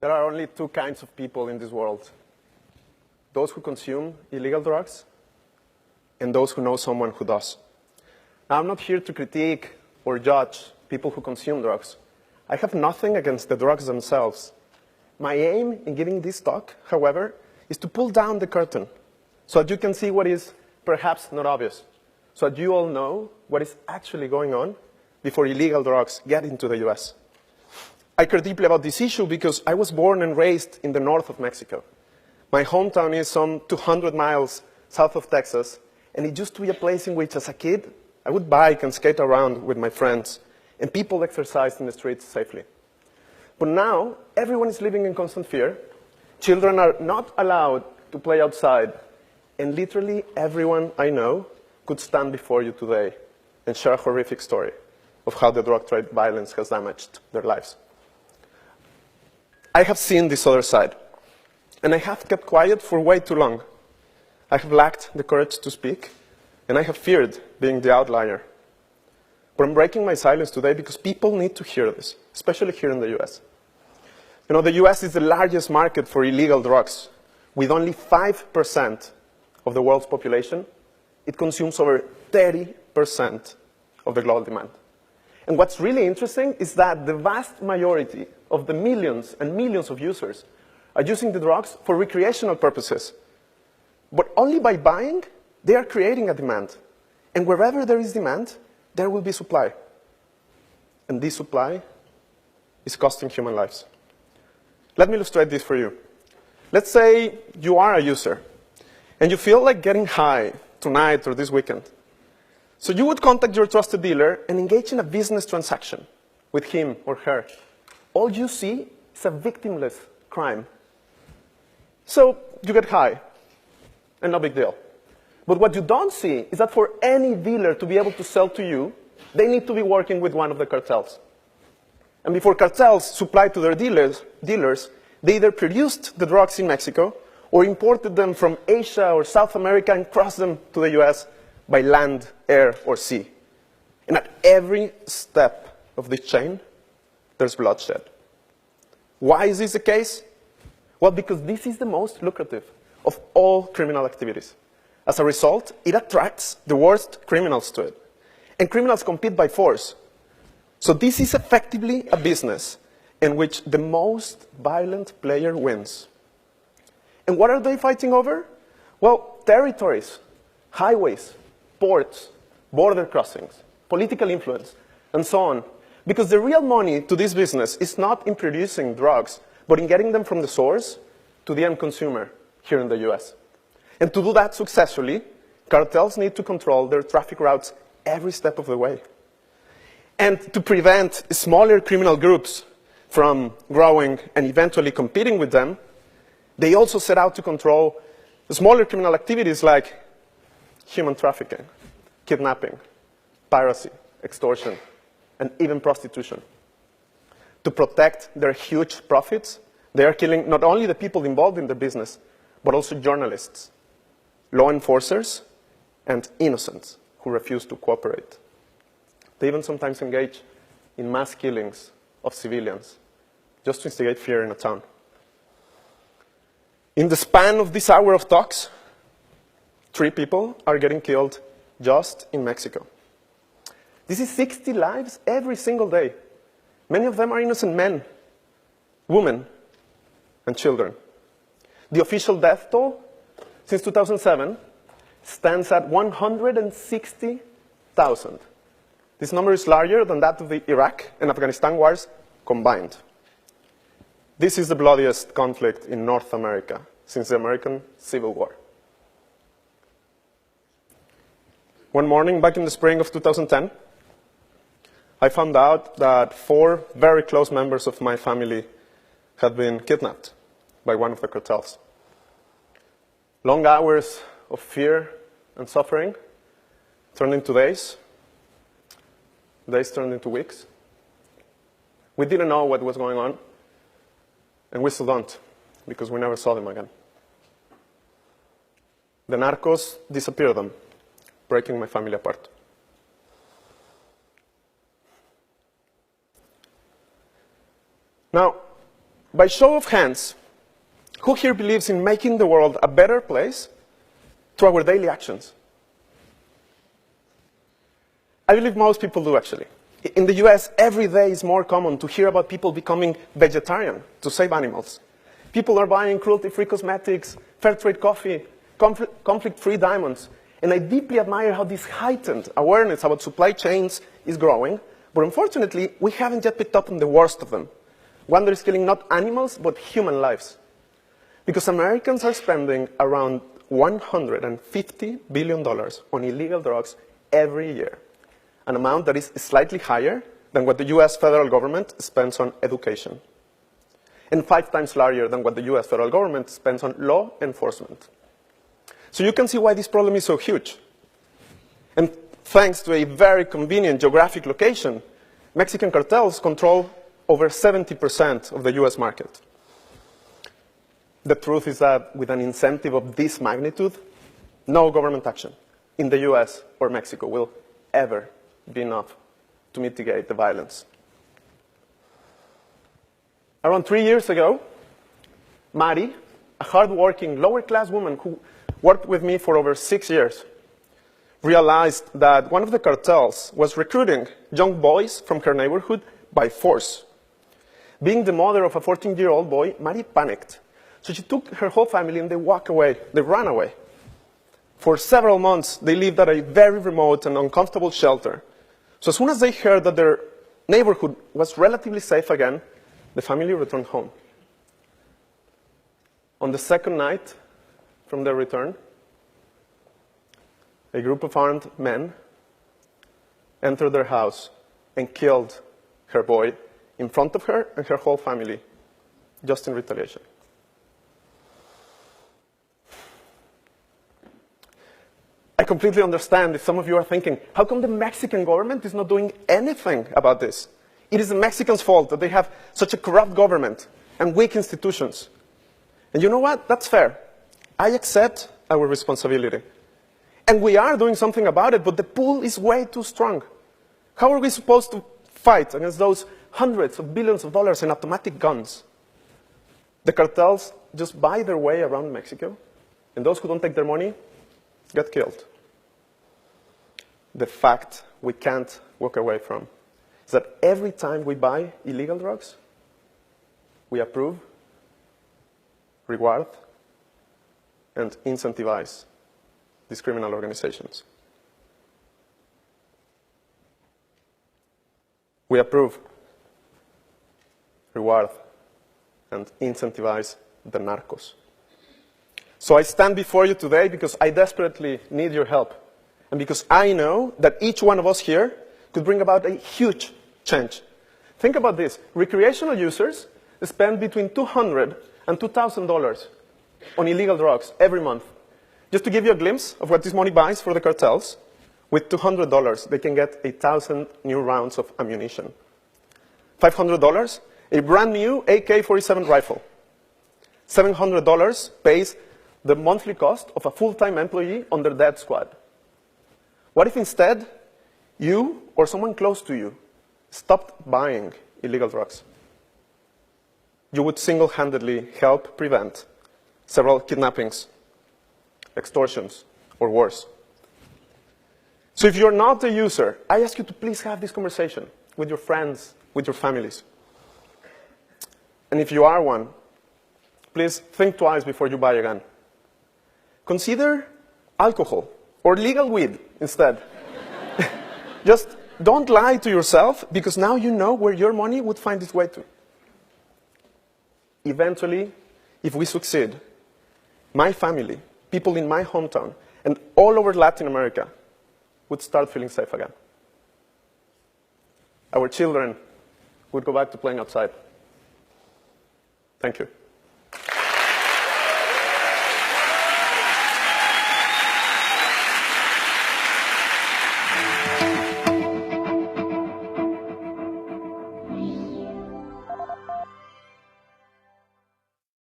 There are only two kinds of people in this world: those who consume illegal drugs and those who know someone who does. Now, I'm not here to critique or judge people who consume drugs. I have nothing against the drugs themselves. My aim in giving this talk, however, is to pull down the curtain so that you can see what is perhaps not obvious, so that you all know what is actually going on before illegal drugs get into the US. I care deeply about this issue because I was born and raised in the north of Mexico. My hometown is some 200 miles south of Texas, and it used to be a place in which, as a kid, I would bike and skate around with my friends, and people exercised in the streets safely. But now, everyone is living in constant fear. Children are not allowed to play outside, and literally everyone I know could stand before you today and share a horrific story of how the drug trade violence has damaged their lives. I have seen this other side, and I have kept quiet for way too long. I have lacked the courage to speak, and I have feared being the outlier. But I'm breaking my silence today because people need to hear this, especially here in the US. You know, the US is the largest market for illegal drugs. With only 5% of the world's population, it consumes over 30% of the global demand. And what's really interesting is that the vast majority of the millions and millions of users are using the drugs for recreational purposes. But only by buying, they are creating a demand. And wherever there is demand, there will be supply. And this supply is costing human lives. Let me illustrate this for you. Let's say you are a user, and you feel like getting high tonight or this weekend. So you would contact your trusted dealer and engage in a business transaction with him or her. All you see is a victimless crime. So you get high, and no big deal. But what you don't see is that for any dealer to be able to sell to you, they need to be working with one of the cartels. And before cartels supply to their dealers, they either produced the drugs in Mexico or imported them from Asia or South America and crossed them to the US by land, air, or sea. And at every step of this chain, there's bloodshed. Why is this the case? Well, because this is the most lucrative of all criminal activities. As a result, it attracts the worst criminals to it. And criminals compete by force. So this is effectively a business in which the most violent player wins. And what are they fighting over? Well, territories, highways, ports, border crossings, political influence, and so on. Because the real money to this business is not in producing drugs, but in getting them from the source to the end consumer here in the US. And to do that successfully, cartels need to control their traffic routes every step of the way. And to prevent smaller criminal groups from growing and eventually competing with them, they also set out to control the smaller criminal activities like human trafficking, kidnapping, piracy, extortion, and even prostitution. To protect their huge profits, they are killing not only the people involved in the business, but also journalists, law enforcers, and innocents who refuse to cooperate. They even sometimes engage in mass killings of civilians just to instigate fear in a town. In the span of this hour of talks, 3 people are getting killed just in Mexico. This is 60 lives every single day. Many of them are innocent men, women, and children. The official death toll since 2007 stands at 160,000. This number is larger than that of the Iraq and Afghanistan wars combined. This is the bloodiest conflict in North America since the American Civil War. One morning back in the spring of 2010, I found out that 4 very close members of my family had been kidnapped by one of the cartels. Long hours of fear and suffering turned into days. Days turned into weeks. We didn't know what was going on, and we still don't, because we never saw them again. The narcos disappeared them, breaking my family apart. Now, by show of hands, who here believes in making the world a better place through our daily actions? I believe most people do, actually. In the US, every day is more common to hear about people becoming vegetarian to save animals. People are buying cruelty-free cosmetics, fair trade coffee, conflict-free diamonds. And I deeply admire how this heightened awareness about supply chains is growing. But unfortunately, we haven't yet picked up on the worst of them. One that is killing not animals, but human lives. Because Americans are spending around $150 billion on illegal drugs every year. An amount that is slightly higher than what the US federal government spends on education. And 5 times larger than what the US federal government spends on law enforcement. So you can see why this problem is so huge. And thanks to a very convenient geographic location, Mexican cartels control over 70% of the US market. The truth is that with an incentive of this magnitude, no government action in the US or Mexico will ever be enough to mitigate the violence. Around 3 years ago, Mari, a hardworking, lower-class woman who worked with me for over 6 years, realized that one of the cartels was recruiting young boys from her neighborhood by force. Being the mother of a 14-year-old boy, Mari panicked. So she took her whole family and they walked away. They ran away. For several months, they lived at a very remote and uncomfortable shelter. So as soon as they heard that their neighborhood was relatively safe again, the family returned home. On the second night from their return, a group of armed men entered their house and killed her boy in front of her and her whole family, just in retaliation. I completely understand if some of you are thinking, how come the Mexican government is not doing anything about this? It is the Mexicans' fault that they have such a corrupt government and weak institutions. And you know what? That's fair. I accept our responsibility. And we are doing something about it, but the pull is way too strong. How are we supposed to fight against those hundreds of billions of dollars in automatic guns? The cartels just buy their way around Mexico, and those who don't take their money get killed. The fact we can't walk away from is that every time we buy illegal drugs, we approve, reward, and incentivize these criminal organizations. We approve, reward, and incentivize the narcos. So I stand before you today because I desperately need your help. And because I know that each one of us here could bring about a huge change. Think about this. Recreational users spend between $200 and $2,000 on illegal drugs every month. Just to give you a glimpse of what this money buys for the cartels, with $200, they can get 1,000 new rounds of ammunition. $500, a brand new AK-47 rifle. $700 pays the monthly cost of a full-time employee on their death squad. What if instead, you or someone close to you stopped buying illegal drugs? You would single-handedly help prevent several kidnappings, extortions, or worse. So if you're not a user, I ask you to please have this conversation with your friends, with your families. And if you are one, please think twice before you buy a gun. Consider alcohol or legal weed instead. Just don't lie to yourself, because now you know where your money would find its way to. Eventually, if we succeed, my family, people in my hometown, and all over Latin America would start feeling safe again. Our children would go back to playing outside. Thank you.